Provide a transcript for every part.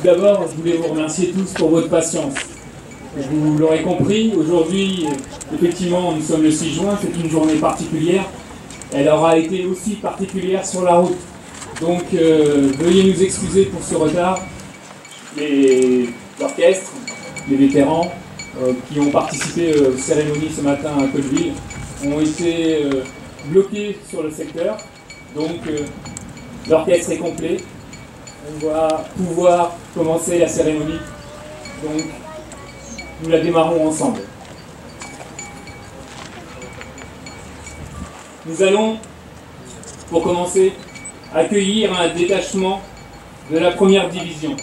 Tout d'abord, je voulais vous remercier tous pour votre patience. Vous l'aurez compris, aujourd'hui, effectivement, nous sommes le 6 juin, c'est une journée particulière. Elle aura été aussi particulière sur la route. Donc, veuillez nous excuser pour ce retard. L'orchestre, les vétérans qui ont participé aux cérémonies ce matin à Cotteville ont été bloqués sur le secteur. Donc, l'orchestre est complet. On va pouvoir commencer la cérémonie. Donc, nous la démarrons ensemble. Nous allons, pour commencer, accueillir un détachement de la première division.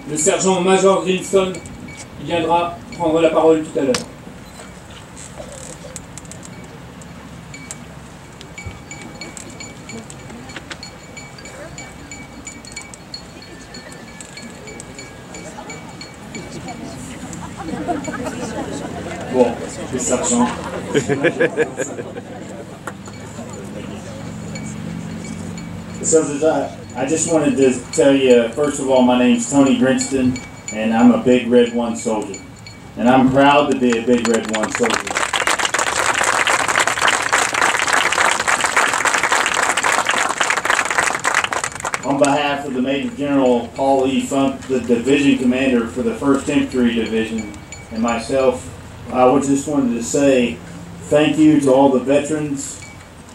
Le sergent-major Grimstone viendra prendre la parole tout à l'heure. Bon, le sergent. So I just wanted to tell you, first of all, my name's Tony Grinston, and I'm a Big Red 1 soldier. And I'm proud to be a Big Red 1 soldier. On behalf of the Major General Paul E. Funk, the Division Commander for the 1st Infantry Division, and myself, I just wanted to say thank you to all the veterans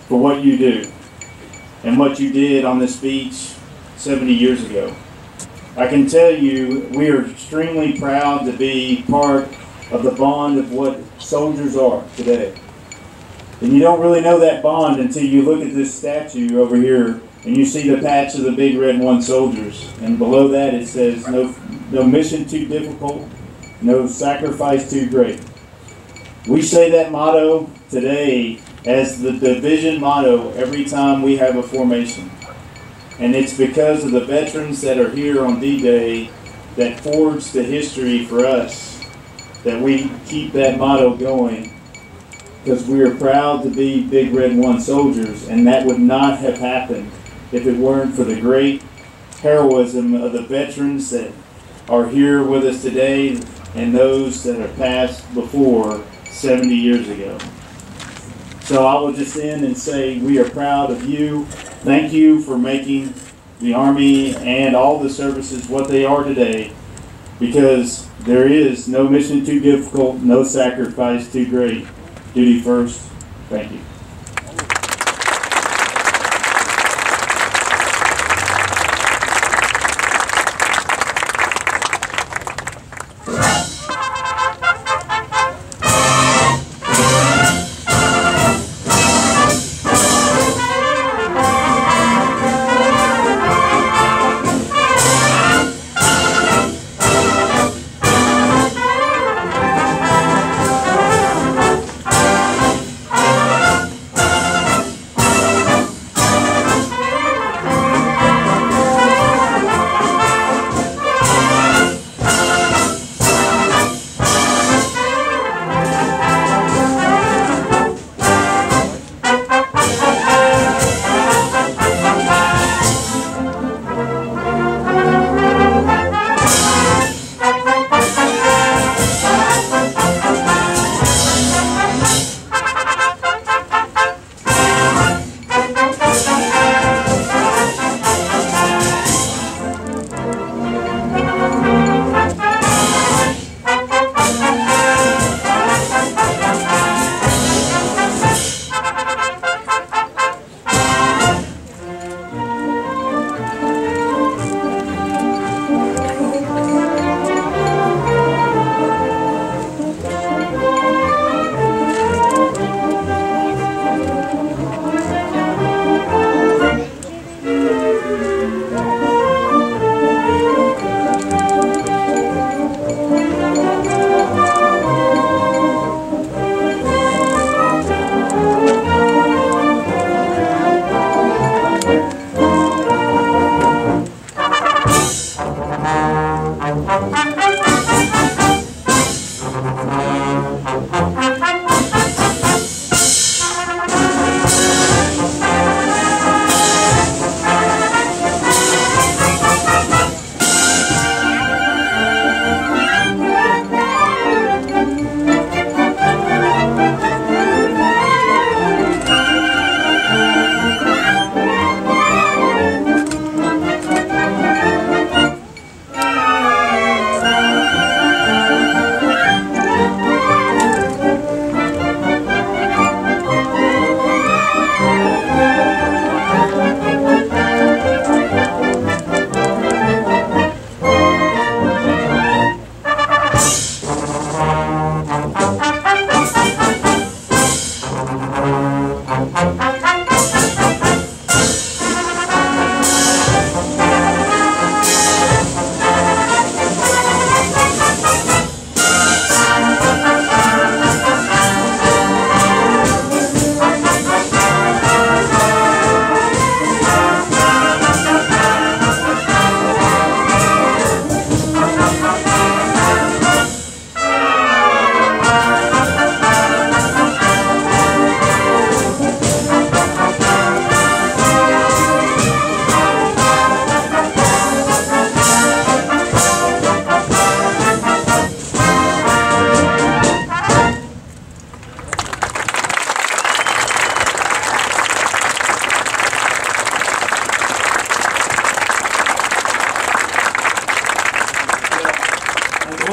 for what you do and what you did on this beach 70 years ago. I can tell you we are extremely proud to be part of the bond of what soldiers are today. And you don't really know that bond until you look at this statue over here and you see the patch of the Big Red 1 soldiers. And below that it says, no mission too difficult, no sacrifice too great. We say that motto today as the division motto every time we have a formation. And it's because of the veterans that are here on D-Day that forged the history for us that we keep that motto going, because we are proud to be Big Red 1 soldiers, and that would not have happened if it weren't for the great heroism of the veterans that are here with us today and those that have passed before 70 years ago. So I will just end and say we are proud of you. Thank you for making the Army and all the services what they are today, because there is no mission too difficult, no sacrifice too great. Duty first. Thank you.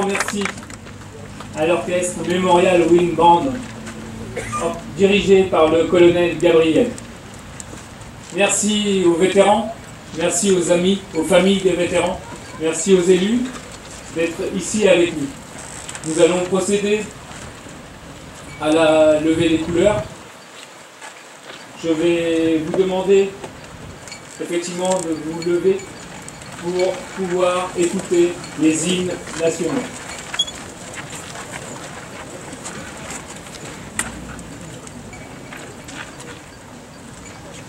grand merci à l'orchestre Memorial Wind Band, dirigé par le colonel Gabriel. Merci aux vétérans, merci aux amis, aux familles des vétérans, merci aux élus d'être ici avec nous. Nous allons procéder à la levée des couleurs. Je vais vous demander effectivement de vous lever pour pouvoir écouter les hymnes nationaux.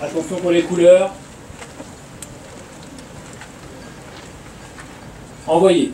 Attention pour les couleurs. Envoyez.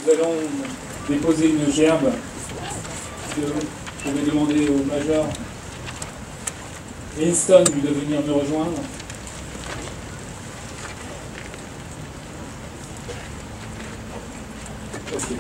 Nous allons déposer une gerbe. Je vais demander au major Winston de venir me rejoindre. Ok.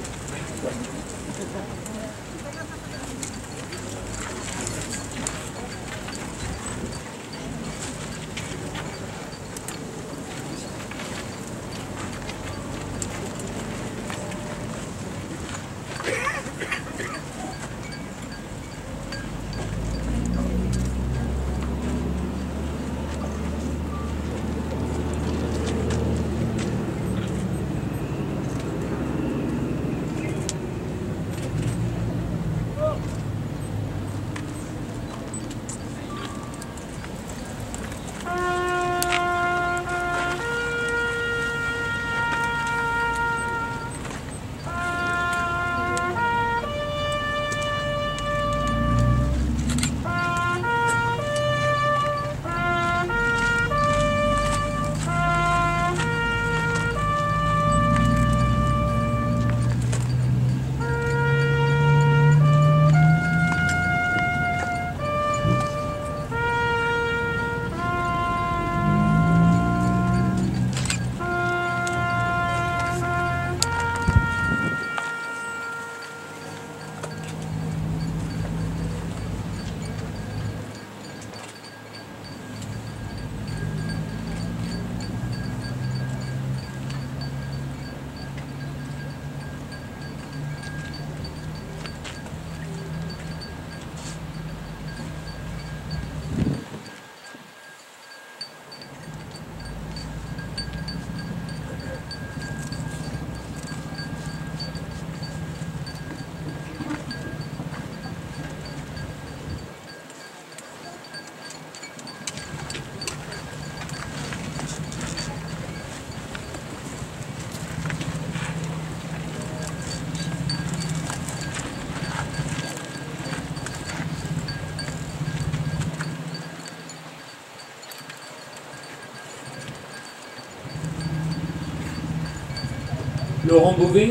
Laurent Beauvais,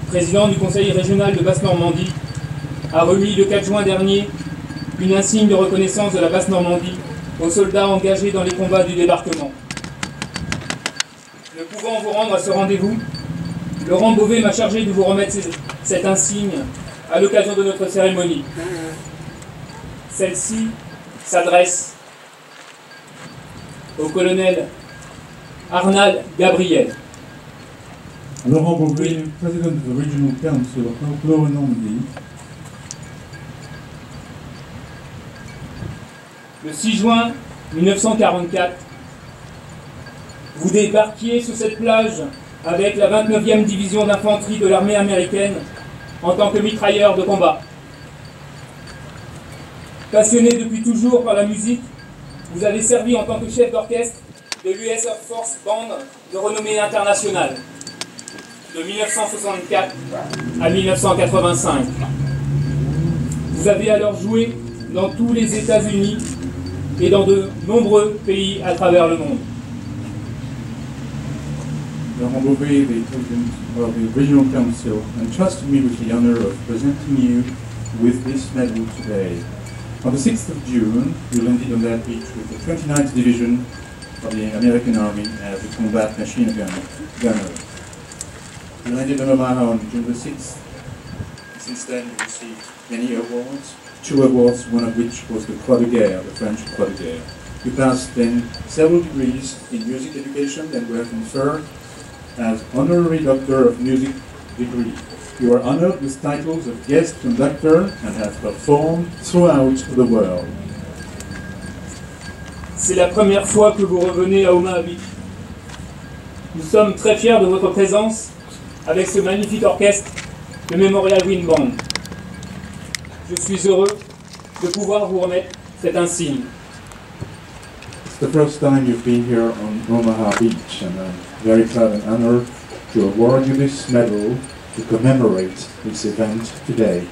président du conseil régional de Basse-Normandie, a remis le 4 juin dernier une insigne de reconnaissance de la Basse-Normandie aux soldats engagés dans les combats du débarquement. Ne pouvant vous rendre à ce rendez-vous, Laurent Beauvais m'a chargé de vous remettre cet insigne à l'occasion de notre cérémonie. Celle-ci s'adresse au colonel Arnald Gabriel. Laurent Beauvais, President of the Regional Council of Lower Normandy. Le 6 juin 1944, vous débarquiez sur cette plage avec la 29e division d'infanterie de l'armée américaine en tant que mitrailleur de combat. Passionné depuis toujours par la musique, vous avez servi en tant que chef d'orchestre de l'US Air Force Band de renommée internationale, de 1964 à 1985. Vous avez alors joué dans tous les États-Unis et dans de nombreux pays à travers le monde. Laurent Beauvais, the President of the Regional Council, entrusted me with the honor of presenting you with this medal today. On the 6th of June, you landed on that beach with the 29th Division of the American Army as a combat machine gunner. You landed on Omaha on June the 6th. Since then, you received many awards, 2 awards, one of which was the Croix de Guerre, the French Croix de Guerre. You passed then several degrees in music education and were conferred as Honorary Doctor of Music degree. You are honored with titles of guest conductor and have performed throughout the world. C'est la première fois que vous revenez à Omaha Beach. Nous sommes très fiers de votre présence avec ce magnifique orchestre, le Memorial Wind Band. Je suis heureux de pouvoir vous remettre cet insigne. It's the first time you've been here on Omaha Beach, and I'm very proud and honored to award you this medal to commemorate this event today.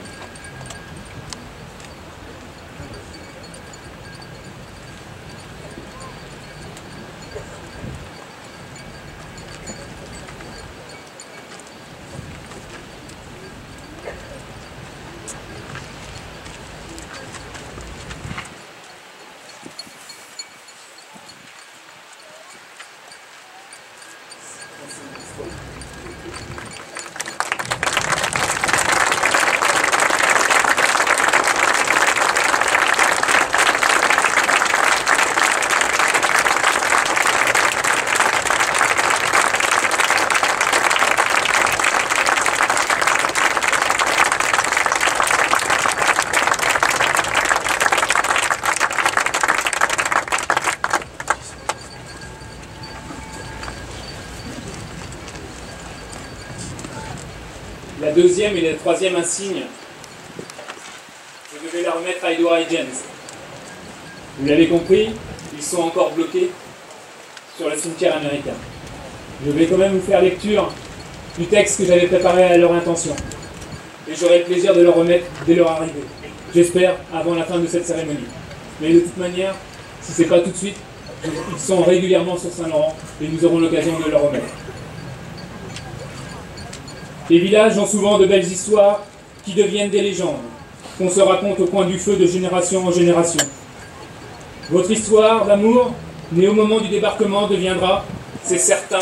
La deuxième et la troisième insigne, je devais la remettre à Edward Higgins. Vous l'avez compris, ils sont encore bloqués sur le cimetière américain. Je vais quand même vous faire lecture du texte que j'avais préparé à leur intention. Et j'aurai le plaisir de le remettre dès leur arrivée. J'espère avant la fin de cette cérémonie. Mais de toute manière, si ce n'est pas tout de suite, ils sont régulièrement sur Saint-Laurent et nous aurons l'occasion de le remettre. Les villages ont souvent de belles histoires qui deviennent des légendes, qu'on se raconte au coin du feu de génération en génération. Votre histoire d'amour, née au moment du débarquement, deviendra, c'est certain,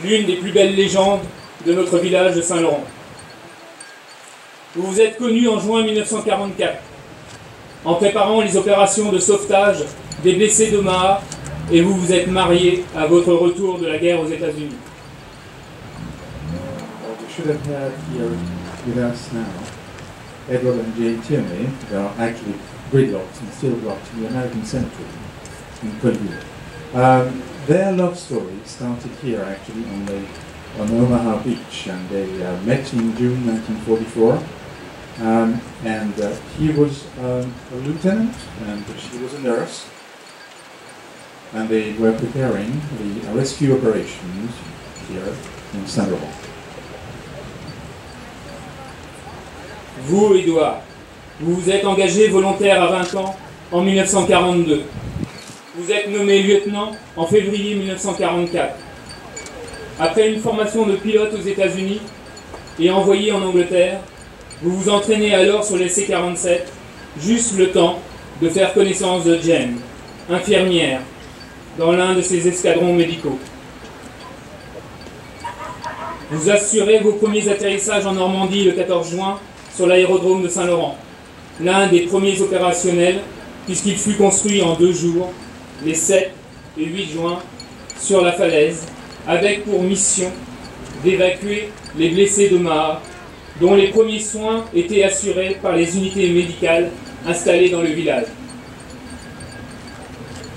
l'une des plus belles légendes de notre village de Saint-Laurent. Vous vous êtes connus en juin 1944, en préparant les opérations de sauvetage des blessés d'Omaha, et vous vous êtes mariés à votre retour de la guerre aux États-Unis. Should have had here with us now Edward and Jane Tierney. They are actually gridlocked and still locked in the American Cemetery in Colville. Their love story started here actually on Omaha Beach, and they met in June 1944. And he was a lieutenant and she was a nurse, and they were preparing the rescue operations here in Saint-Laurent. Vous, Édouard, vous vous êtes engagé volontaire à 20 ans en 1942. Vous êtes nommé lieutenant en février 1944. Après une formation de pilote aux États-Unis et envoyé en Angleterre, vous vous entraînez alors sur les C-47, juste le temps de faire connaissance de Jane, infirmière, dans l'un de ses escadrons médicaux. Vous assurez vos premiers atterrissages en Normandie le 14 juin sur l'aérodrome de Saint-Laurent, l'un des premiers opérationnels puisqu'il fut construit en 2 jours, les 7 et 8 juin, sur la falaise, avec pour mission d'évacuer les blessés de Mahé, dont les premiers soins étaient assurés par les unités médicales installées dans le village.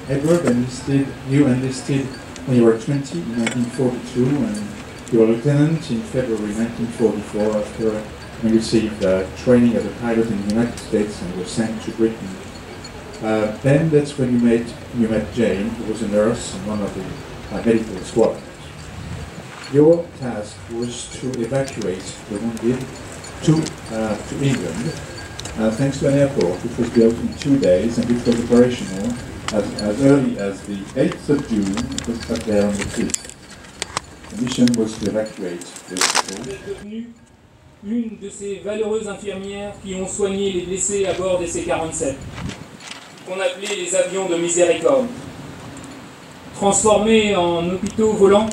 Edward you enlisted when you were 20 in 1942 and you were a lieutenant in February 1944 after you received training as a pilot in the United States and were sent to Britain. Then that's when you met Jane, who was a nurse in one of the medical squadrons. Your task was to evacuate the wounded to England, thanks to an airport which was built in 2 days and which was operational as early as the 8th of June. It was up there on the 5th. The mission was to evacuate the people. Vous êtes devenue une de ces valeureuses infirmières qui ont soigné les blessés à bord des C-47, qu'on appelait les avions de miséricorde. Transformés en hôpitaux volants,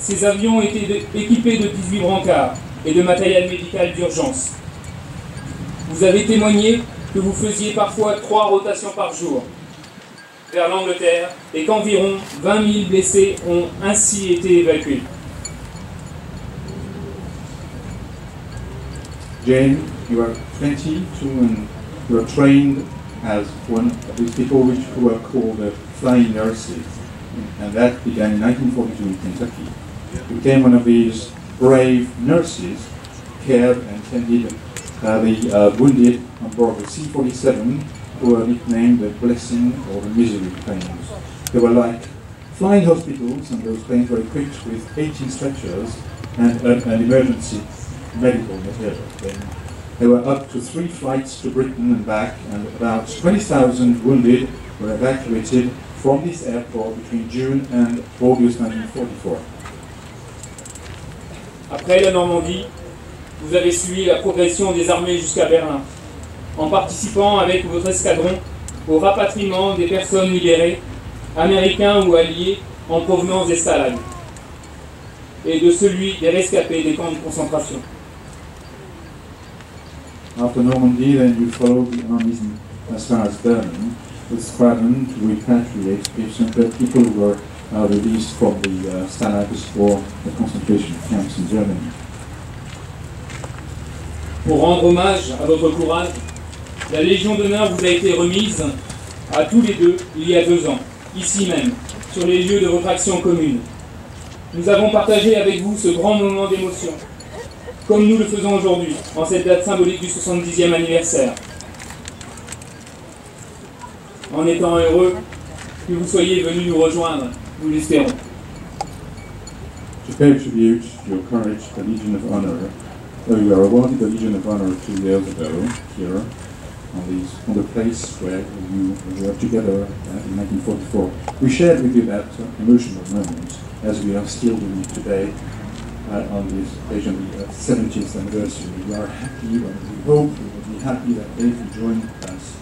ces avions étaient équipés de 18 brancards et de matériel médical d'urgence. Vous avez témoigné que vous faisiez parfois 3 rotations par jour vers l'Angleterre et qu'environ 20 000 blessés ont ainsi été évacués. Jane, you were 22 and you were trained as one of these people who were called flying nurses, and that began in 1942 in Kentucky. You became one of these brave nurses, cared and tended the wounded on board the C-47, who were nicknamed the Blessing or the Misery planes. They were like flying hospitals, and those planes were equipped with 18 stretchers and an emergency medical material. There were up to 3 flights to Britain and back, and about 20,000 wounded were evacuated from this airport between June and August 1944. Après la Normandie, vous avez suivi la progression des armées jusqu'à Berlin, en participant avec votre escadron au rapatriement des personnes libérées, américains ou alliés, en provenance des Stalag, et de celui des rescapés des camps de concentration. After Normandy, then you followed the armies as far as Berlin, with squadron to repatriate people who were released from the Stalags or the concentration camps in Germany. Pour rendre hommage à votre courage, la Légion d'honneur vous a été remise à tous les deux il y a 2 ans, ici même, sur les lieux de votre action commune. Nous avons partagé avec vous ce grand moment d'émotion, comme nous le faisons aujourd'hui, en cette date symbolique du 70e anniversaire. En étant heureux que vous soyez venus nous rejoindre, nous l'espérons. To pay tribute to your courage, the Legion of Honor, you were awarded the Legion of Honor 2 years ago here on the place where you were together in 1944. We shared with you that emotional moment, as we are still doing today on this occasion, the 70th anniversary. We are happy, and we hope you will be happy that they can join us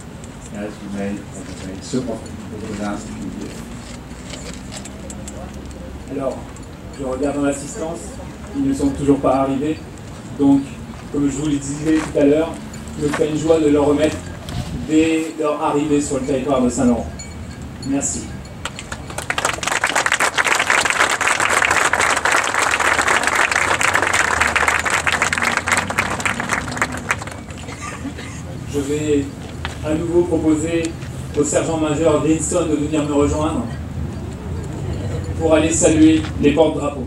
as you may have made so often over the last few years. Alors, je regarde dans l'assistance, ils ne sont toujours pas arrivés, donc, comme je vous le disais tout à l'heure, je me ferai une joie de leur remettre dès leur arrivée sur le territoire de Saint-Laurent. Merci. Je vais à nouveau proposer au sergent-major Grinson de venir me rejoindre pour aller saluer les porte-drapeaux.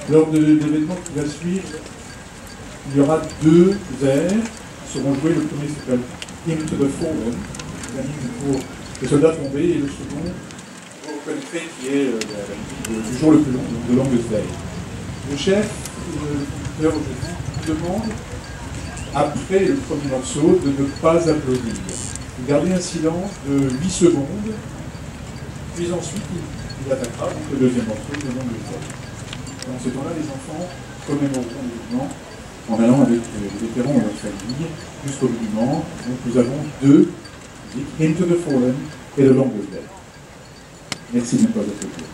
Lors de l'événement qui va suivre, il y aura deux airs qui seront joués. Le premier s'appelle Hymn to the Fallen, un hymne pour les soldats tombés, et le second, vous reconnaîtrez, qui est du jour le plus long, de Longest Day. Le chef, le conducteur aujourd'hui, demande, après le premier morceau, de ne pas applaudir. De garder un silence de 8 secondes, puis ensuite il attaquera donc le deuxième morceau de Longest Day. Dans ce temps-là, les enfants commémoreront l'événement en allant avec les vétérans et leurs familles jusqu'au monument. Donc nous avons deux musiques, Hymn to the Fallen et The Longest Day. Merci de ne pas applaudir.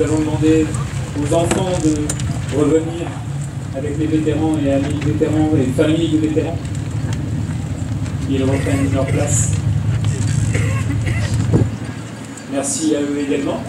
Nous allons demander aux enfants de revenir avec les vétérans et amis vétérans et familles de vétérans. Ils reprennent leur place. Merci à eux également.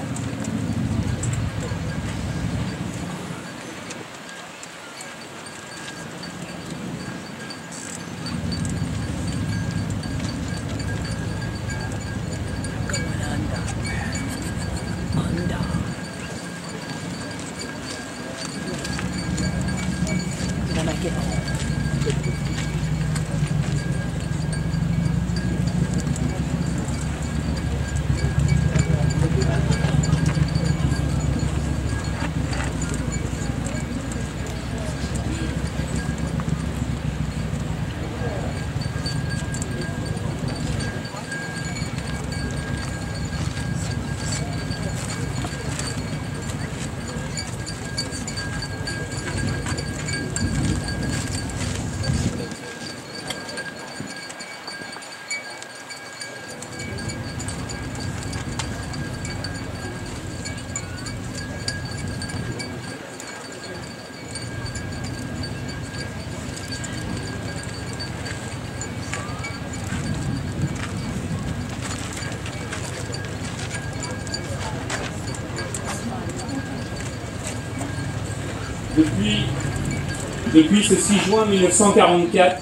Depuis ce 6 juin 1944,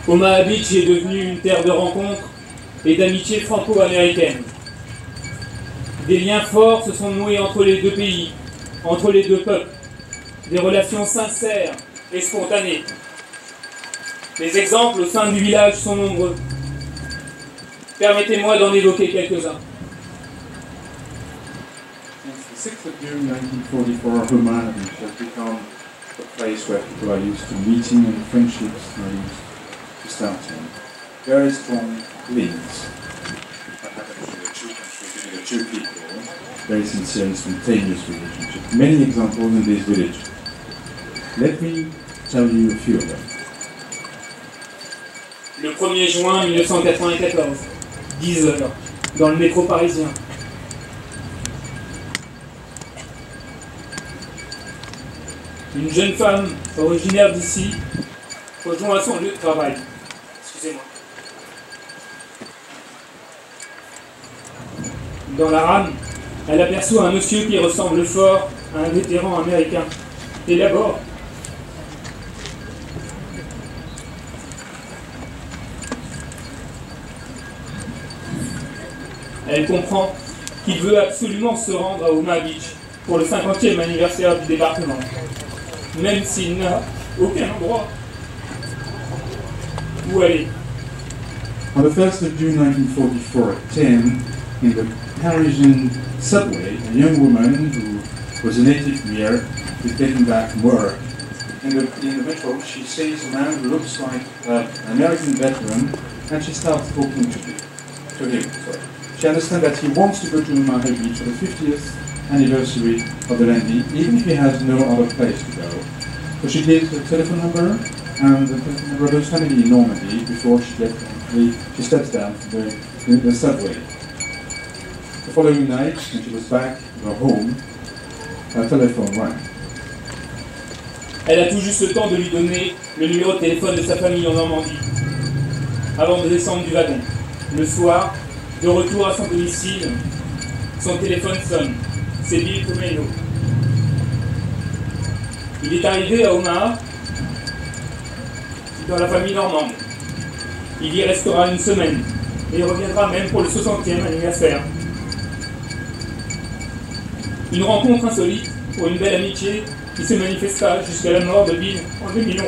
Omaha Beach est devenu une terre de rencontre et d'amitié franco-américaine. Des liens forts se sont noués entre les deux pays, entre les deux peuples, des relations sincères et spontanées. Les exemples au sein du village sont nombreux. Permettez-moi d'en évoquer quelques-uns. Since the 6th of June 1944, Homa Beach has become a place where people are used to meeting and friendships are used to starting. Very strong links that happen between the two countries, between the two people. Very sincere and spontaneous relationship. Many examples in this village. Let me tell you a few of them. Le 1er juin 1994, 10 heures, dans le métro parisien. Une jeune femme originaire d'ici rejoint son lieu de travail. Excusez-moi. Dans la rame, elle aperçoit un monsieur qui ressemble fort à un vétéran américain. Et d'abord, elle comprend qu'il veut absolument se rendre à Omaha Beach pour le 50e anniversaire du débarquement, même s'il n'a aucun endroit où aller. On the 1st of June 1944 at 10, in the Parisian subway, a young woman who was a native here is getting back from work. In the metro, she sees a man who looks like an American veteran, and she starts talking to him. She understands that he wants to go to Omaha Beach for the 50th anniversary of the landing, even if he has no other place to go. So she gives the telephone number and the telephone number of his family in Normandy before she steps down from the subway. The following night, when she was back to her home, her telephone rang. Elle a tout juste le temps de lui donner le numéro de téléphone de sa famille en Normandie, avant de descendre du wagon. Le soir, de retour à son domicile, son téléphone sonne. C'est Bill Tomeno. Il est arrivé à Omaha, dans la famille normande. Il y restera une semaine, et il reviendra même pour le 60e anniversaire. Une rencontre insolite pour une belle amitié qui se manifesta jusqu'à la mort de Bill en 2011.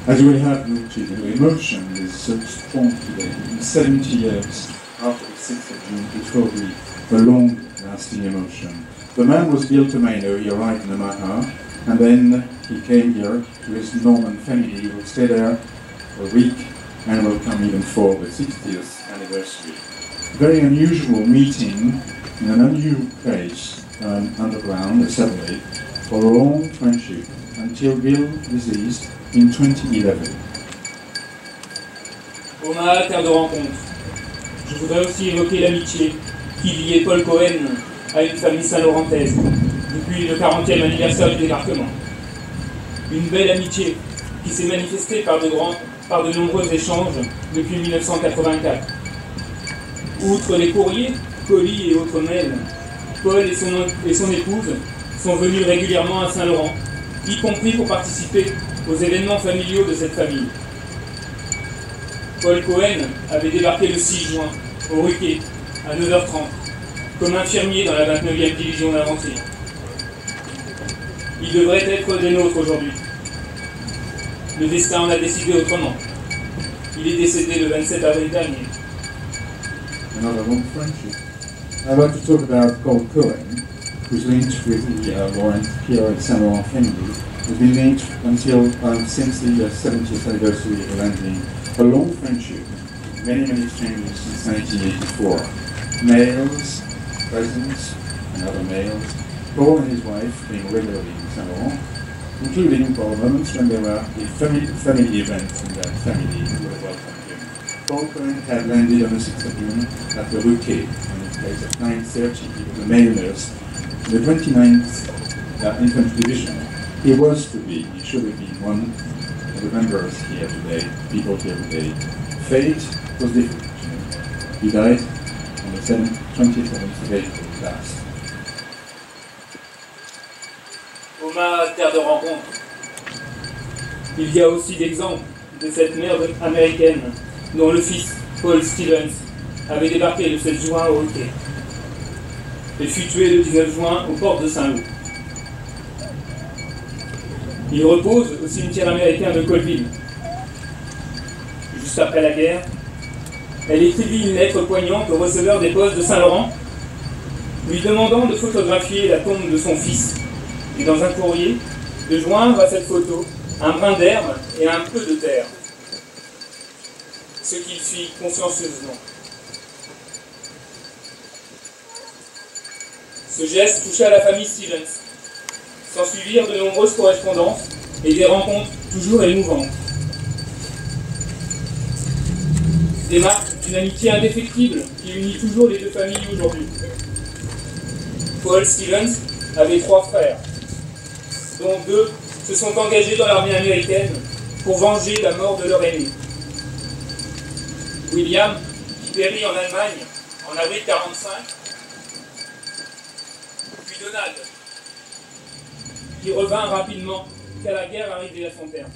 As we have noted, the emotion is so strong today. 70 years after the 6th of June, it will be a long-lasting emotion. The man was Bill Tomeno. He arrived in Omaha, and then he came here to his Norman family. He will stay there for a week, and will come even for the 60th anniversary. Very unusual meeting in an unusual place, underground, a subway, for a long friendship, until Bill deceased in 2011. Omaha, terre de rencontre. Je voudrais aussi évoquer l'amitié qui liait Paul Cohen à une famille saint-laurentaise depuis le 40e anniversaire du débarquement. Une belle amitié qui s'est manifestée par de nombreux échanges depuis 1984. Outre les courriers, colis et autres mails, Paul et son épouse sont venus régulièrement à Saint-Laurent, y compris pour participer aux événements familiaux de cette famille. Paul Cohen avait débarqué le 6 juin au Ruquet à 9h30 comme infirmier dans la 29e division d'infanterie. Il devrait être des nôtres aujourd'hui. Le destin en a décidé autrement. Il est décédé le 27 avril dernier. Another long friendship. I'd like to talk about Paul Cohen, who's linked with the Lawrence Pierre and Saint Laurent family, has been linked until since the 70th anniversary of the landing. A long friendship, many exchanges since 1984. Mails, presents, and other mails. Paul and his wife being regularly in Saint Laurent, including for moments when there were family events in their family who would welcome him. Paul Cohen had landed on the 6th of June at the Ruquet, and it place at 9:30 with the male nurse. In the 29th Infantry Division, he was to be, he should have been one of the members here today, people here today. Fate was different. He died on the 27th of April last. Omaha, terre de rencontre. Il y a aussi l'exemple de cette mère américaine dont le fils, Paul Stevens, avait débarqué le 7 juin au Hockey et fut tué le 19 juin aux portes de Saint-Lô. Il repose au cimetière américain de Colville. Juste après la guerre, elle écrivit une lettre poignante au receveur des postes de Saint-Laurent, lui demandant de photographier la tombe de son fils, et dans un courrier, de joindre à cette photo un brin d'herbe et un peu de terre. Ce qu'il fit consciencieusement. Ce geste toucha la famille Stevens. S'ensuivirent de nombreuses correspondances et des rencontres toujours émouvantes. Des marques d'une amitié indéfectible qui unit toujours les deux familles aujourd'hui. Paul Stevens avait 3 frères, dont 2 se sont engagés dans l'armée américaine pour venger la mort de leur aîné. William, qui périt en Allemagne en avril 1945, puis Donald, qui revint rapidement car la guerre arrivait à son terme.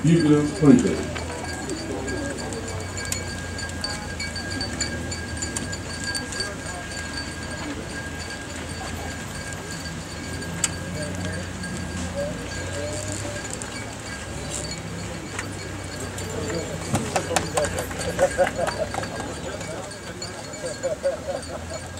Bugler Holiday. Ha ha ha ha.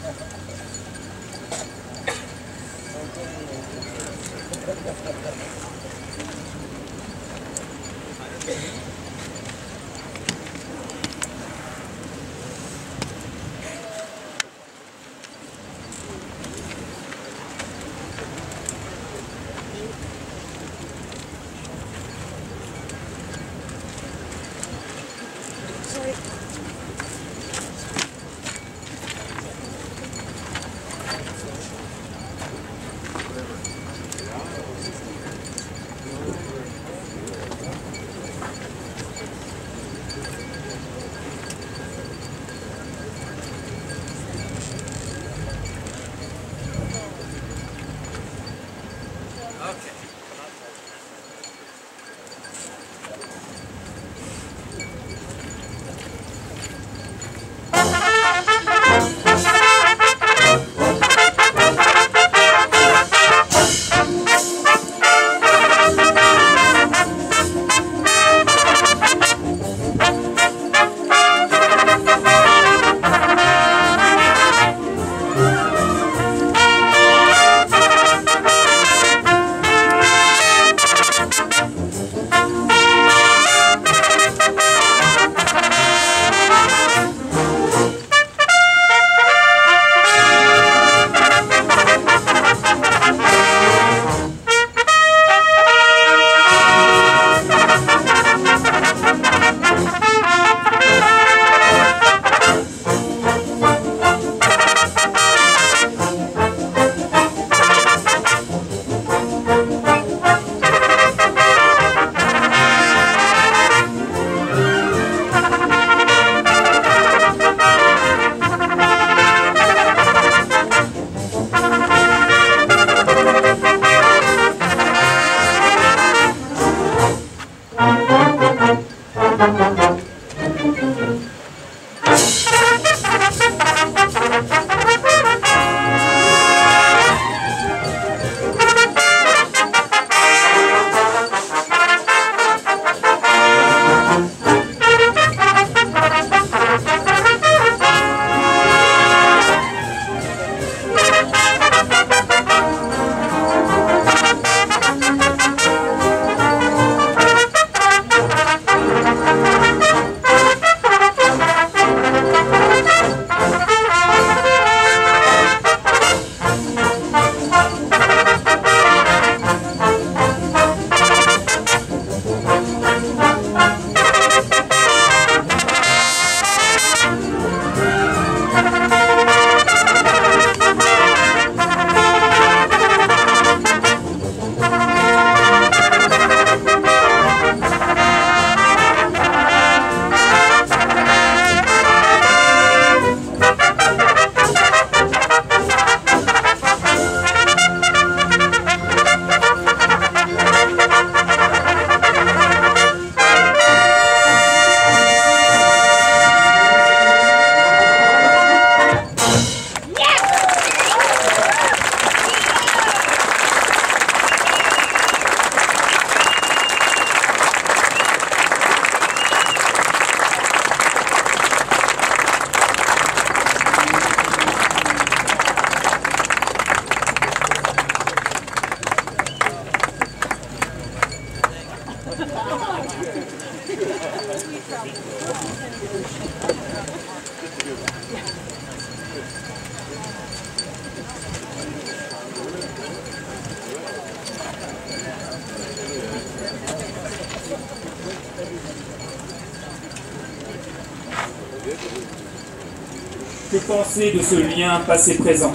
Que penser de ce lien passé-présent?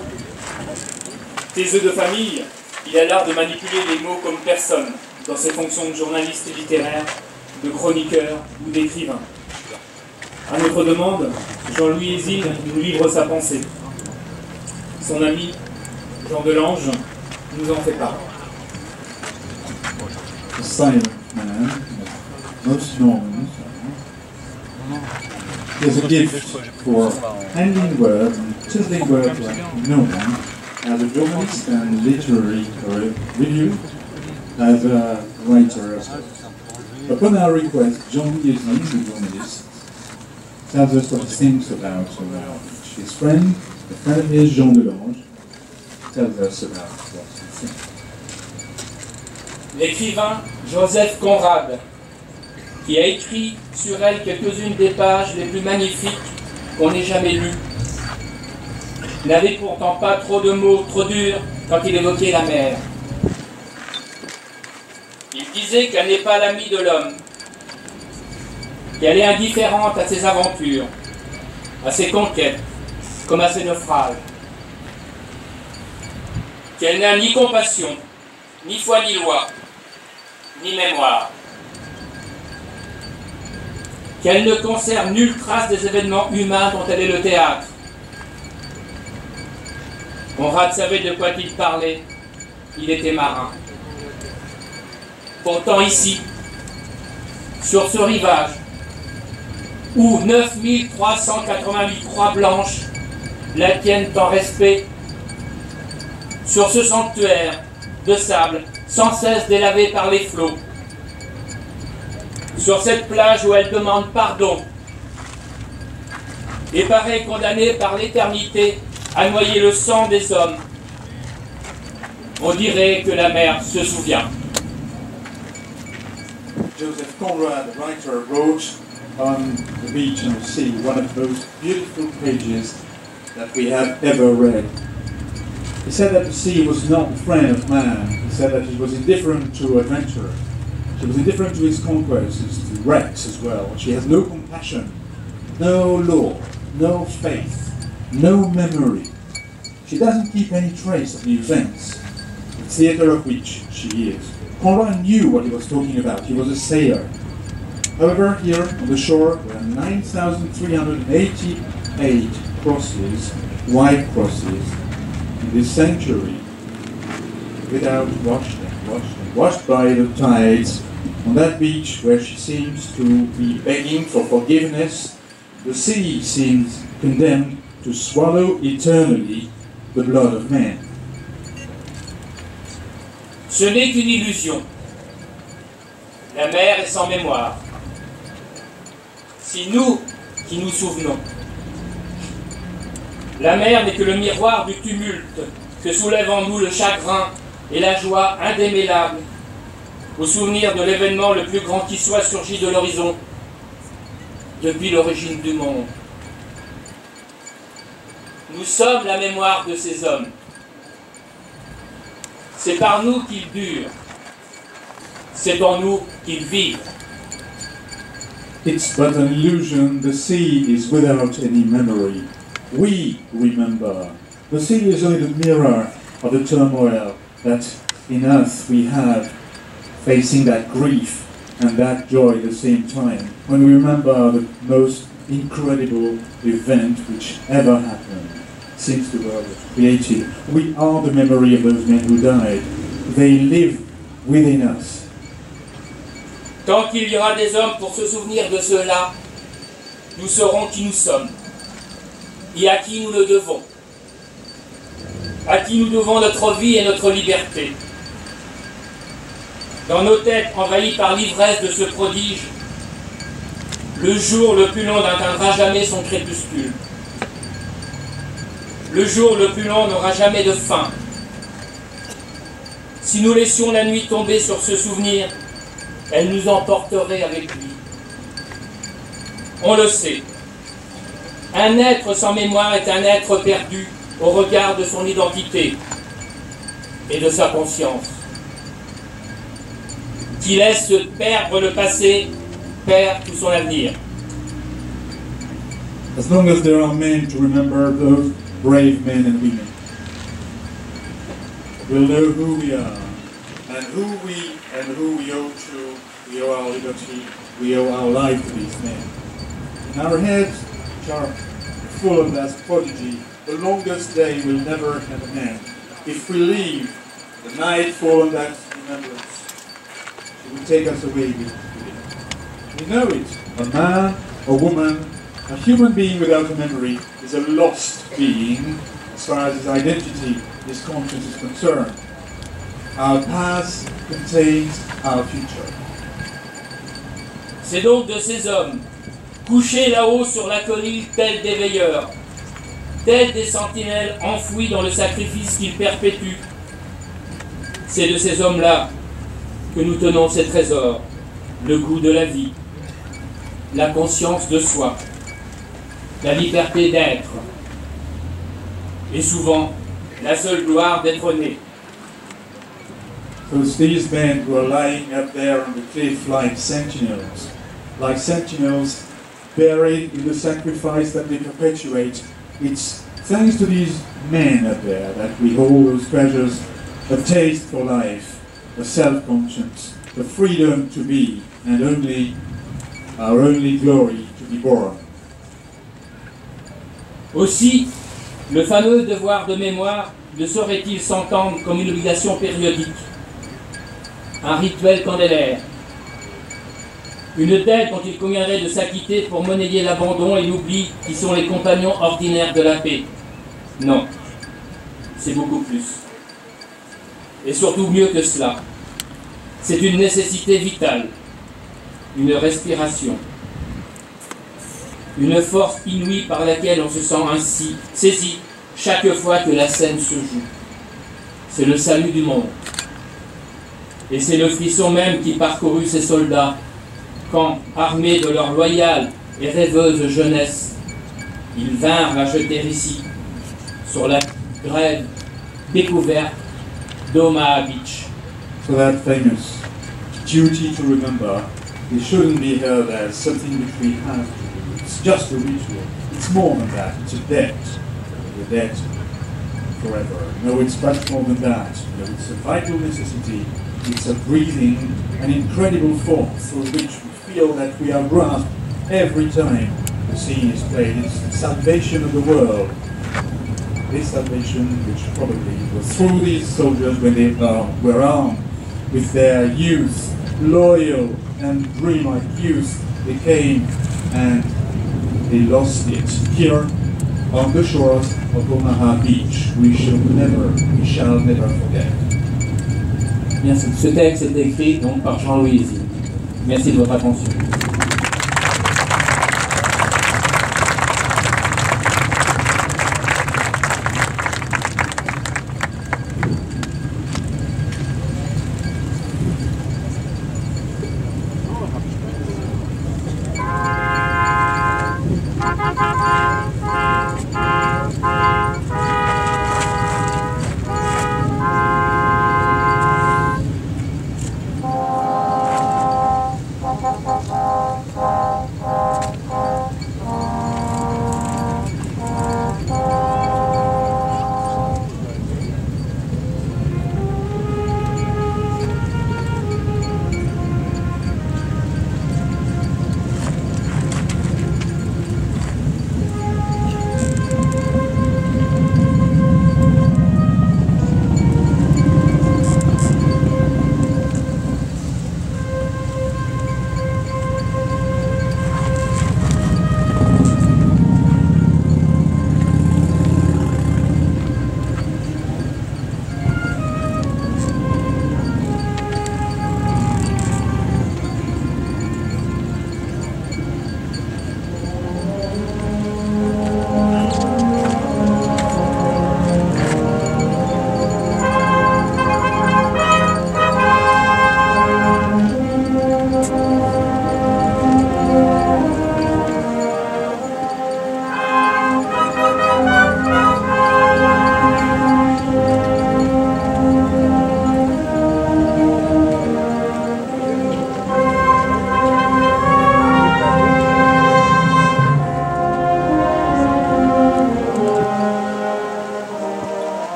Tes œufs de famille, il a l'art de manipuler les mots comme personne, dans ses fonctions de journaliste littéraire, de chroniqueur ou d'écrivain. À notre demande, Jean-Louis Hézine nous livre sa pensée. Son ami, Jean Delange, nous en fait part. A silent man, most Normans, he has a gift for handling words and chiseling words like no one, as a journalist and literary review, as a writer as well. Upon our request, Jean-Louis Hézine, the journalist, tells us what he thinks about each. His friend, the friend of his, Jean Delange, tells us about what he thinks. l'écrivain Joseph Conrad, qui a écrit sur elle quelques-unes des pages les plus magnifiques qu'on ait jamais lues, n'avait pourtant pas trop de mots trop durs quand il évoquait la mer. Il disait qu'elle n'est pas l'amie de l'homme, qu'elle est indifférente à ses aventures, à ses conquêtes, comme à ses naufrages, qu'elle n'a ni compassion, ni foi ni loi, ni mémoire, qu'elle ne conserve nulle trace des événements humains dont elle est le théâtre. Conrad savait de quoi il parlait, il était marin. Pourtant ici, sur ce rivage, où 9388 croix blanches la tiennent en respect, sur ce sanctuaire de sable sans cesse délavé par les flots, sur cette plage où elle demande pardon et paraît condamnée par l'éternité à noyer le sang des hommes, on dirait que la mer se souvient. Joseph Conrad, the writer, wrote on the beach and the sea one of the most beautiful pages that we have ever read. He said that the sea was not the friend of man. He said that it was indifferent to adventure. She was indifferent to its conquests, to wrecks as well. She has no compassion, no law, no faith, no memory. She doesn't keep any trace of the events, the theatre of which she is. Conrad knew what he was talking about. He was a sailor. However, here on the shore there are 9,388 crosses, white crosses, in this sanctuary, without washed by the tides. On that beach where she seems to be begging for forgiveness, the sea seems condemned to swallow eternally the blood of men. Ce n'est qu'une illusion. La mer est sans mémoire. Si nous qui nous souvenons, la mer n'est que le miroir du tumulte que soulève en nous le chagrin et la joie indémêlable au souvenir de l'événement le plus grand qui soit surgi de l'horizon depuis l'origine du monde. Nous sommes la mémoire de ces hommes. C'est par nous qu'ils durent. C'est en nous qu'ils vivent. It's but an illusion. The sea is without any memory. We remember. The sea is only the mirror of the turmoil that in us we have, facing that grief and that joy at the same time. When we remember the most incredible event which ever happened since the world was created, we are the memory of those men who died. They live within us. Tant qu'il y aura des hommes pour se souvenir de cela, nous saurons qui nous sommes et à qui nous le devons. À qui nous devons notre vie et notre liberté. Dans nos têtes envahies par l'ivresse de ce prodige, le jour le plus long n'atteindra jamais son crépuscule. Le jour le plus long n'aura jamais de fin. Si nous laissions la nuit tomber sur ce souvenir, elle nous emporterait avec lui. On le sait. Un être sans mémoire est un être perdu au regard de son identité et de sa conscience. Qui laisse perdre le passé, perd tout son avenir. As long as there are men to remember those brave men and women, we'll know who we are and who we owe to. We owe our liberty, we owe our life to these men. In our heads, which are full of that prodigy, the longest day will never have an end. If we leave, the night fall on that remembrance, it will take us away with it. We know it. A man, a woman, a human being without a memory is a lost being as far as his identity, his conscience is concerned. Our past contains our future. C'est donc de ces hommes, couchés là-haut sur la colline tels des veilleurs, tels des sentinelles enfouis dans le sacrifice qu'ils perpétuent. C'est de ces hommes-là que nous tenons ces trésors, le goût de la vie, la conscience de soi, la liberté d'être, et souvent la seule gloire d'être né. Because these men were lying up there on the cliff like sentinels buried in the sacrifice that they perpetuate. It's thanks to these men up there that we hold those treasures, a taste for life, a self-conscience, the freedom to be, and our only glory to be born. Aussi, le fameux devoir de mémoire ne saurait-il s'entendre comme une obligation périodique, un rituel candélaire, une dette dont il conviendrait de s'acquitter pour monnayer l'abandon et l'oubli qui sont les compagnons ordinaires de la paix. Non, c'est beaucoup plus. Et surtout mieux que cela. C'est une nécessité vitale, une respiration, une force inouïe par laquelle on se sent ainsi saisi chaque fois que la scène se joue. C'est le salut du monde. Et c'est le frisson même qui parcourut ces soldats quand, armés de leur loyale et rêveuse jeunesse, ils vinrent la jeter ici, sur la grève découverte d'Omaha Beach. So that famous duty to remember, it shouldn't be held as something which we have to do. It's just a ritual. It's more than that. It's a debt. A debt forever. No, it's much more than that. No, it's a vital necessity. It's a breathing, an incredible force through which we feel that we are grasped every time the scene is played. It's the salvation of the world. This salvation, which probably was through these soldiers when they were armed with their youth, loyal and dream-like youth, they came and they lost it here on the shores of Omaha Beach. We shall never forget. Bien, ce texte est écrit donc par Jean-Louis Hézine. Merci de votre attention.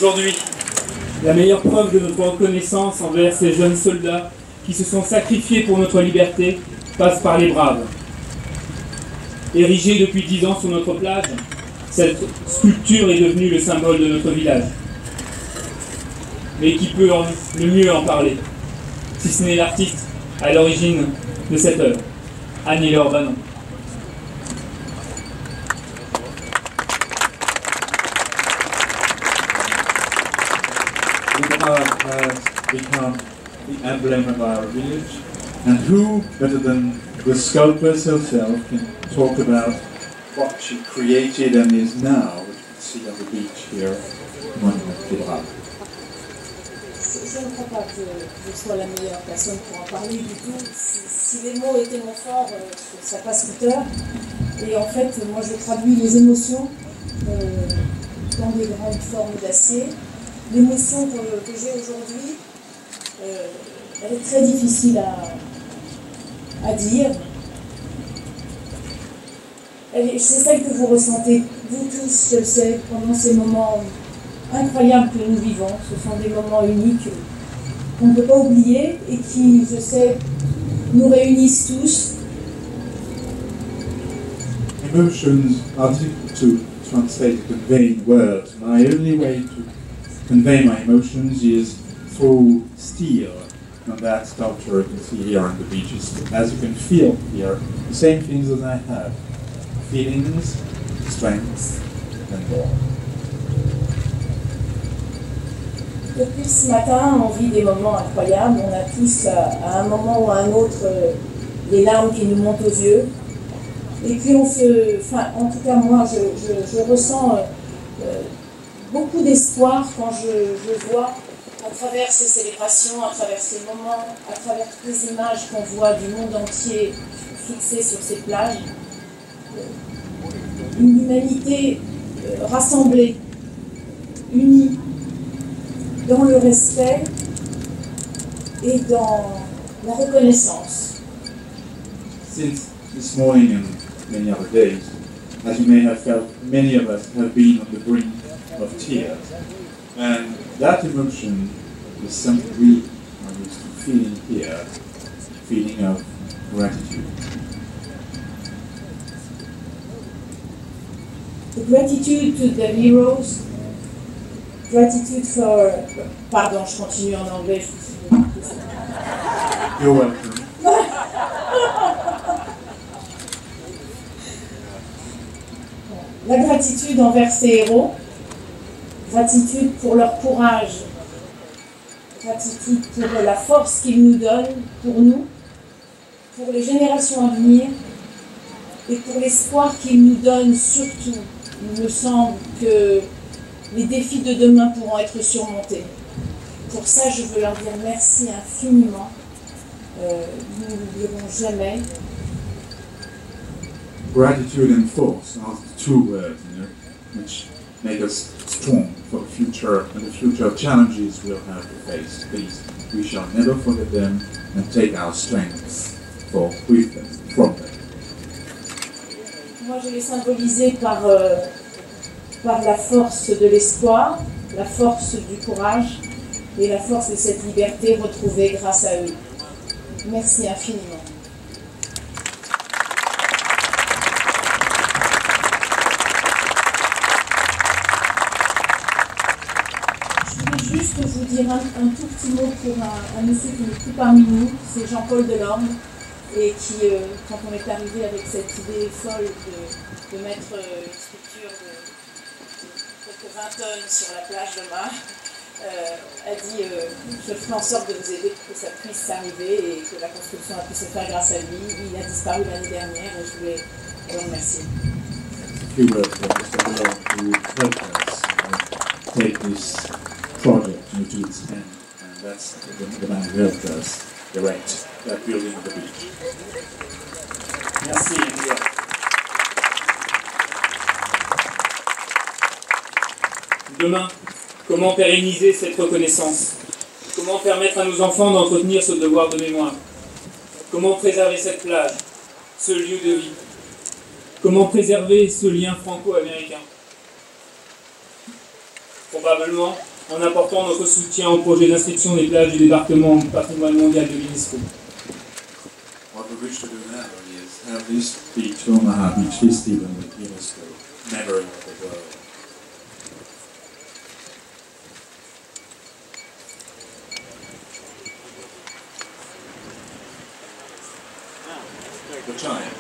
Aujourd'hui, la meilleure preuve de notre reconnaissance envers ces jeunes soldats qui se sont sacrifiés pour notre liberté passe par les braves. Érigée depuis 10 ans sur notre plage, cette sculpture est devenue le symbole de notre village. Mais qui peut le mieux en parler, si ce n'est l'artiste à l'origine de cette œuvre, Annie-Laure Bannon. Has become the emblem of our village, and who better than the sculptress herself can talk about what she created and is now, which you can see on the beach here, Monument des Braves. Je ne crois pas que je sois la meilleure personne pour en parler du tout. Si les mots étaient mon fort, ça passe Twitter. Et en fait, moi je traduis les émotions dans des grandes formes d'acier. L'émotion que j'ai aujourd'hui, elle est très difficile à dire. C'est celle que vous ressentez, vous tous, je le sais, pendant ces moments incroyables que nous vivons. Ce sont des moments uniques qu'on ne peut pas oublier et qui, je sais, nous réunissent tous. Emotions are difficult to translate, to convey in words. My only way to convey my emotions is through steel, and that sculpture you can see here on the beaches. As you can feel here, the same things that I have: feelings, strength, and more. Depuis ce matin, on vit des moments incroyables. On a tous, à un moment ou à un autre, les larmes qui nous montent aux yeux. Et puis en tout cas moi, je ressens beaucoup d'espoir quand je vois, à travers ces célébrations, à travers ces moments, à travers toutes les images qu'on voit du monde entier fixées sur ces plages, une humanité rassemblée, unie, dans le respect et dans la reconnaissance. Since this morning and many other days, as you may have felt, many of us have been on the brink of tears. And that emotion is something we are used to feeling here, feeling of gratitude. The gratitude to the heroes, gratitude for... Pardon, je continue en anglais. You're welcome. La gratitude envers ces héros, gratitude pour leur courage, gratitude pour la force qu'ils nous donnent, pour nous, pour les générations à venir et pour l'espoir qu'ils nous donnent surtout. Il me semble que les défis de demain pourront être surmontés. Pour ça, je veux leur dire merci infiniment. Nous n'oublierons jamais. Gratitude and force are the two words, which make us strong for the future and the future challenges we'll have to face. Please, we shall never forget them and take our strength with them, from them. Moi, je l'ai symbolisé par la force de l'espoir, la force du courage et la force de cette liberté retrouvée grâce à eux. Merci infiniment. Juste vous dire un tout petit mot pour un monsieur qui n'est plus parmi nous, c'est Jean-Paul Delorme, et qui, quand on est arrivé avec cette idée folle de mettre une sculpture de 20 tonnes sur la plage de Mar, a dit je ferai en sorte de vous aider pour que ça puisse arriver et que la construction a pu se faire grâce à lui. Il a disparu l'année dernière et je voulais le remercier. Few words for Mr. Delorme who helped us take this project to its end, and that's the man who helped us erect that building on the beach. Merci. Demain, comment pérenniser cette reconnaissance? Comment permettre à nos enfants d'entretenir ce devoir de mémoire? Comment préserver cette plage, ce lieu de vie? Comment préserver ce lien franco-américain? Probablement en apportant notre soutien au projet d'inscription des plages du débarquement du patrimoine mondial de l'UNESCO. What we wish to do now is have this beach, Omaha Beach, listed on the UNESCO Memory of the World. The chimes.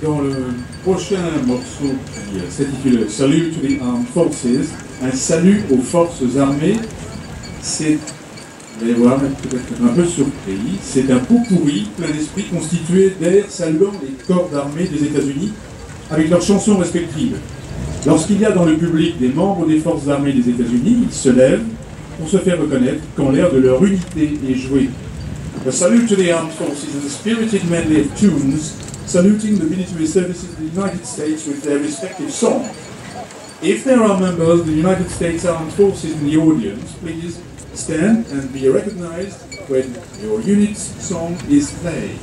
Dans le prochain morceau qui s'intitule Salute to the Armed Forces, un salut aux forces armées, c'est, vous allez voir, peut-être un peu surpris, c'est un pot pourri plein d'esprit constitué d'airs saluant les corps d'armée des États-Unis avec leurs chansons respectives. Lorsqu'il y a dans le public des membres des forces armées des États-Unis, ils se lèvent pour se faire reconnaître quand l'air de leur unité est joué. A salute to the armed forces is a spirited medley of tunes saluting the military services of the United States with their respective songs. If there are members of the United States Armed Forces in the audience, please stand and be recognized when your unit's song is played.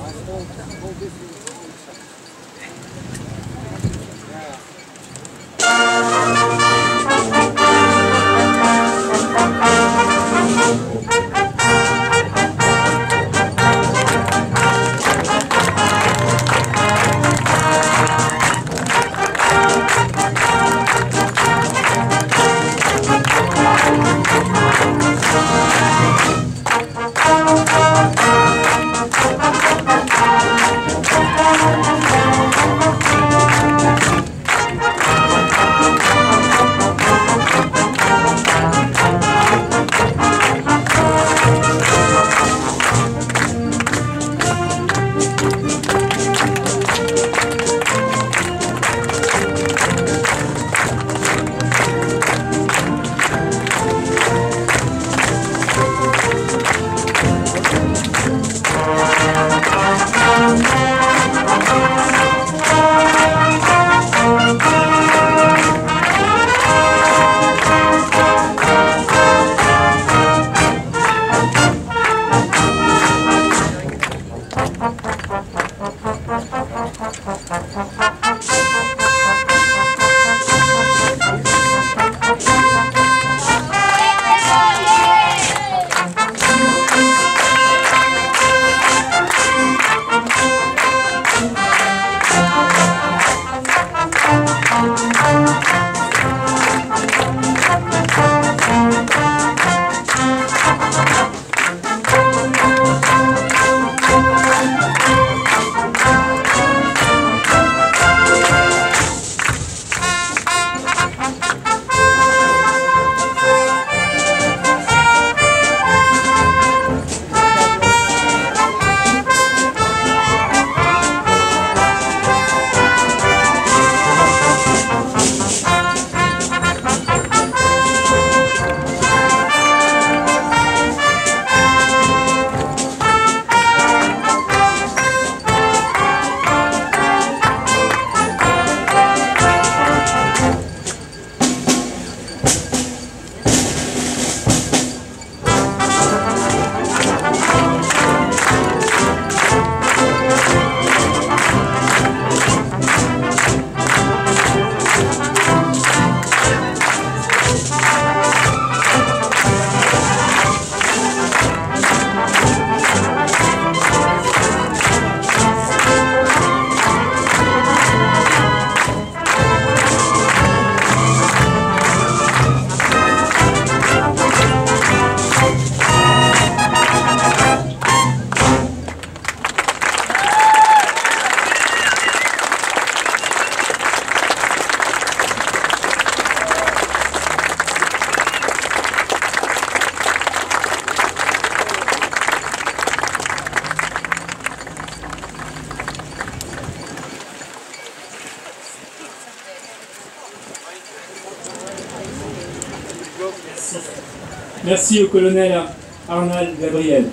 Merci au colonel Arnald Gabriel.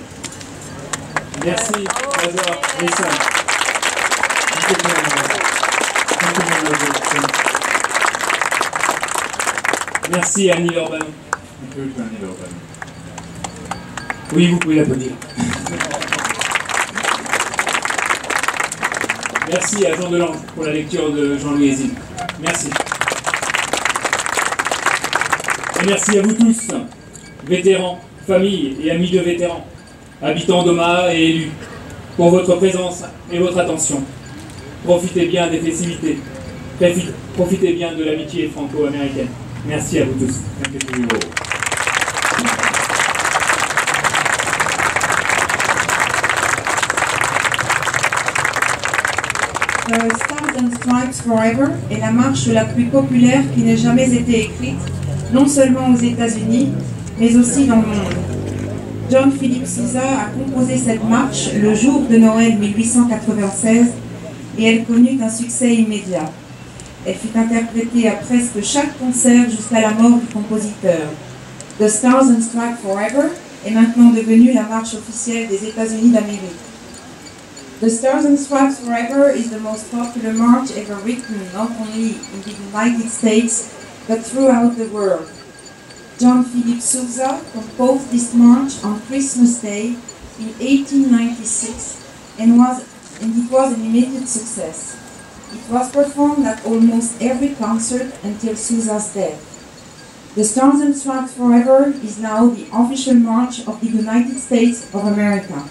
Merci, Major Wilson. Merci à Annie Lorban. Oui, vous pouvez l'applaudir. Merci à Jean Delange pour la lecture de Jean-Louis Hézine. Merci. Et merci à vous tous, vétérans, familles et amis de vétérans, habitants d'Omaha et élus, pour votre présence et votre attention. Profitez bien des festivités. Profitez bien de l'amitié franco-américaine. Merci à vous tous. Stars and Stripes Forever est la marche la plus populaire qui n'ait jamais été écrite, non seulement aux États-Unis, mais aussi dans le monde. John Philip Sousa a composé cette marche le jour de Noël 1896 et elle connut un succès immédiat. Elle fut interprétée à presque chaque concert jusqu'à la mort du compositeur. The Stars and Stripes Forever est maintenant devenue la marche officielle des États-Unis d'Amérique. The Stars and Stripes Forever is the most popular march ever written, not only in the United States, but throughout the world. John Philip Sousa composed this march on Christmas Day in 1896 and it was an immediate success. It was performed at almost every concert until Sousa's death. The Stars and Stripes Forever is now the official march of the United States of America.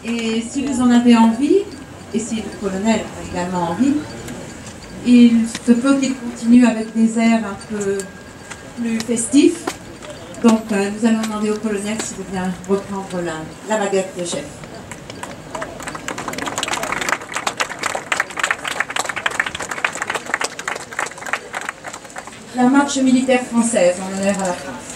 Et si vous en avez envie, et si le colonel a également envie, il se peut qu'il continue avec des airs un peu plus festifs. Donc nous allons demander au colonel s'il veut bien reprendre la baguette de chef. La marche militaire française en honneur à la France.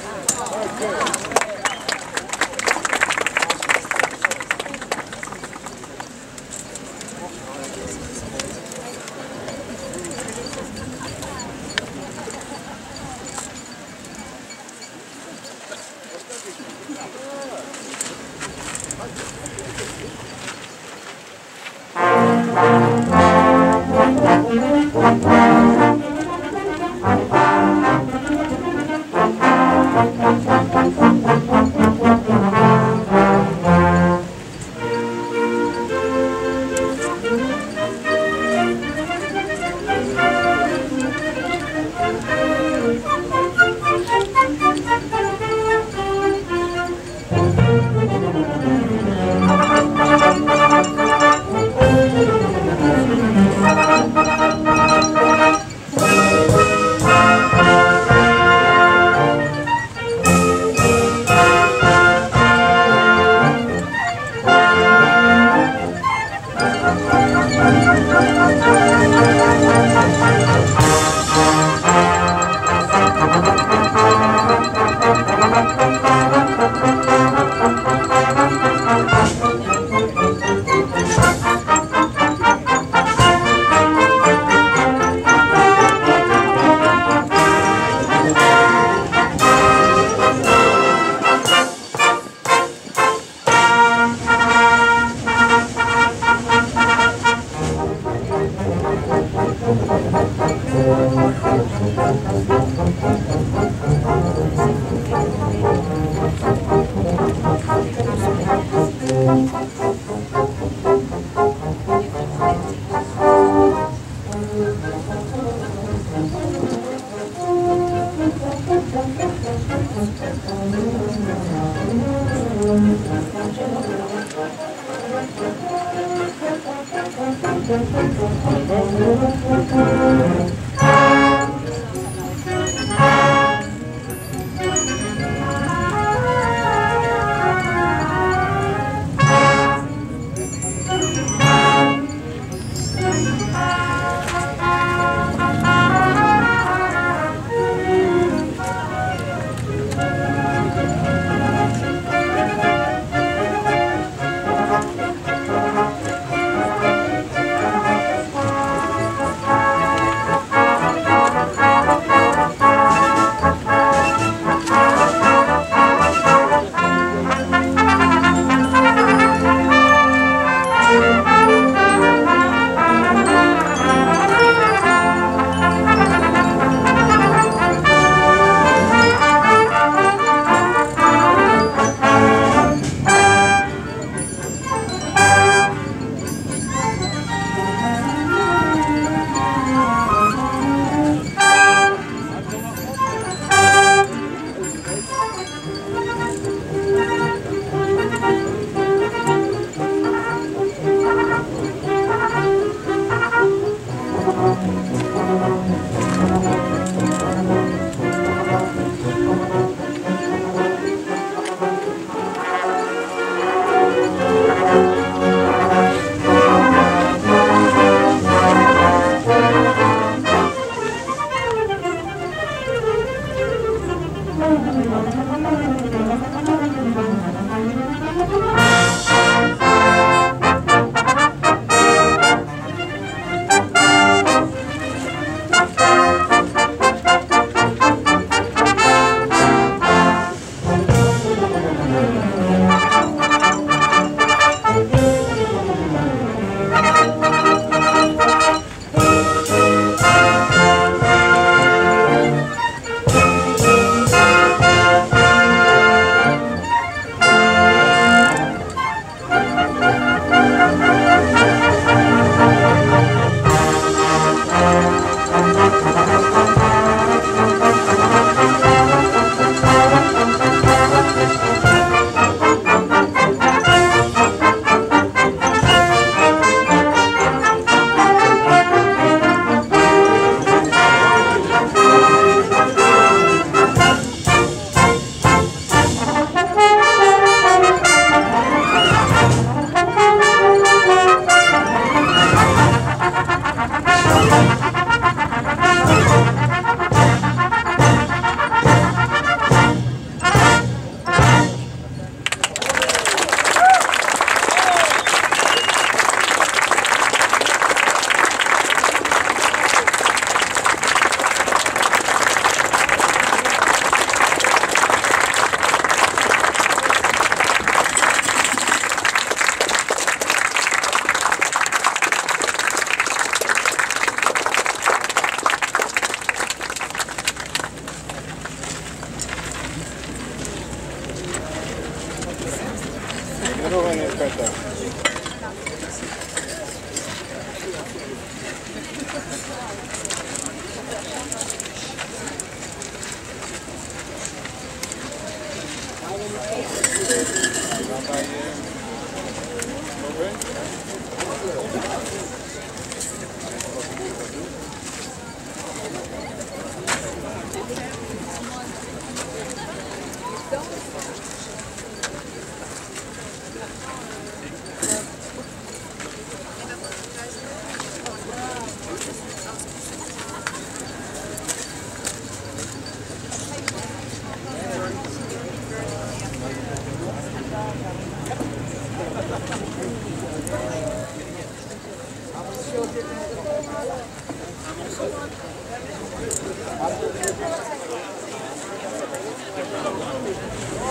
Друга не вкатав.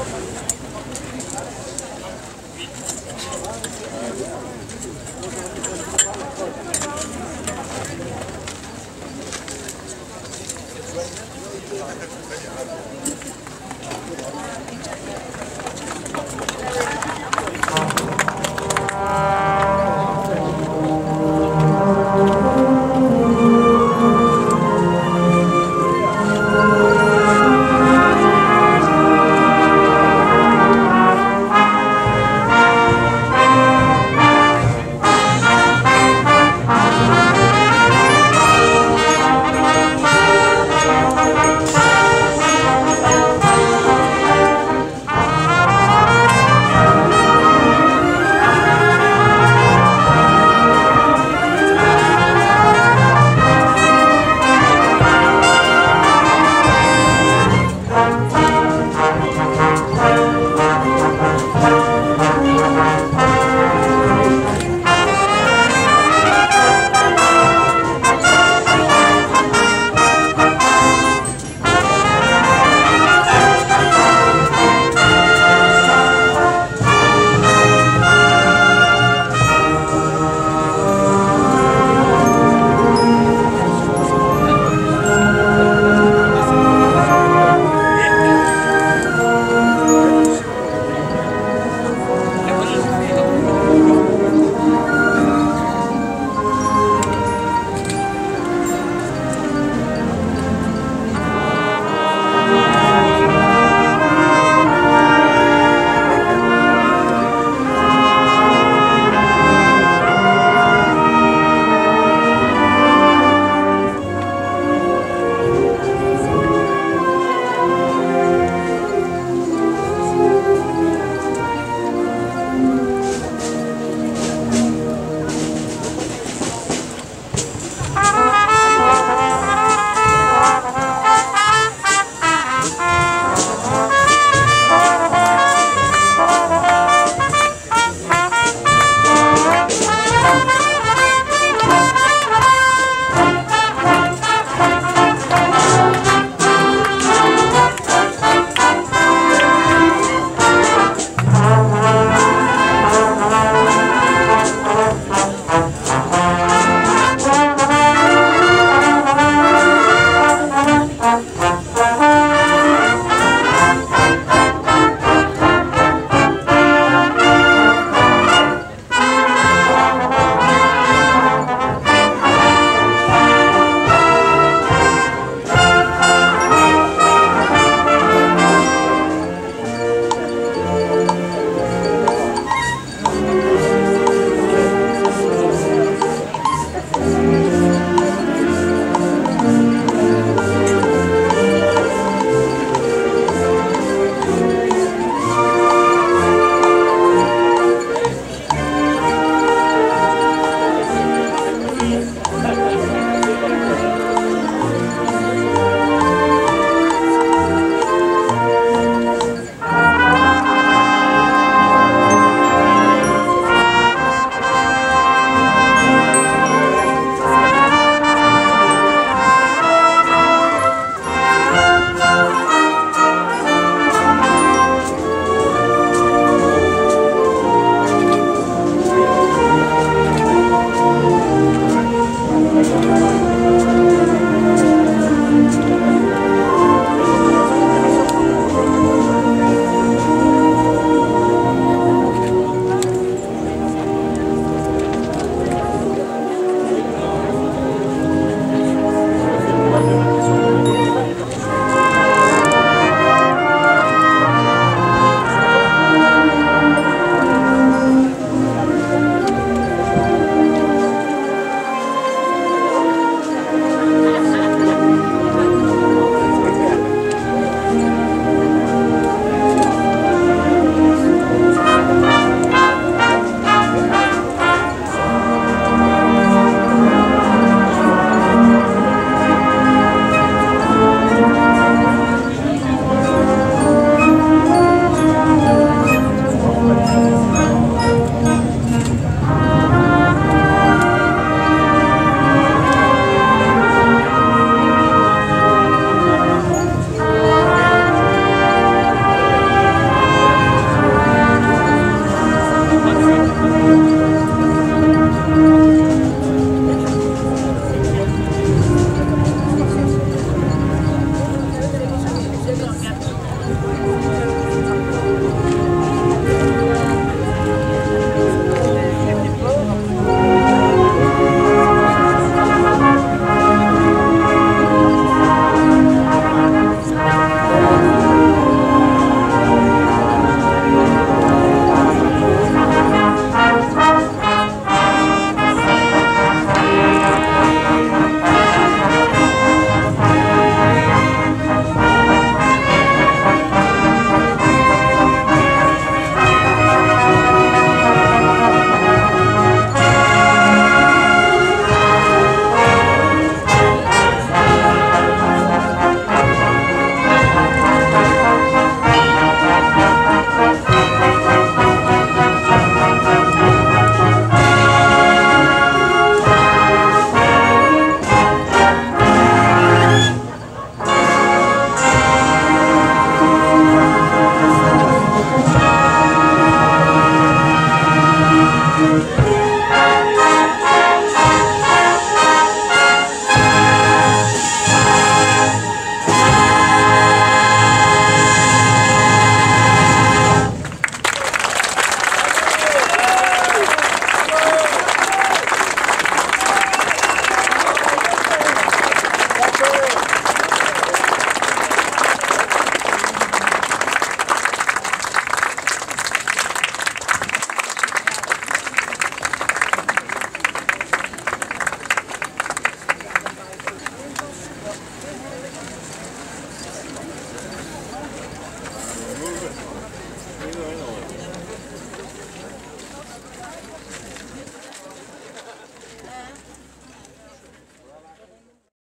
Thank you.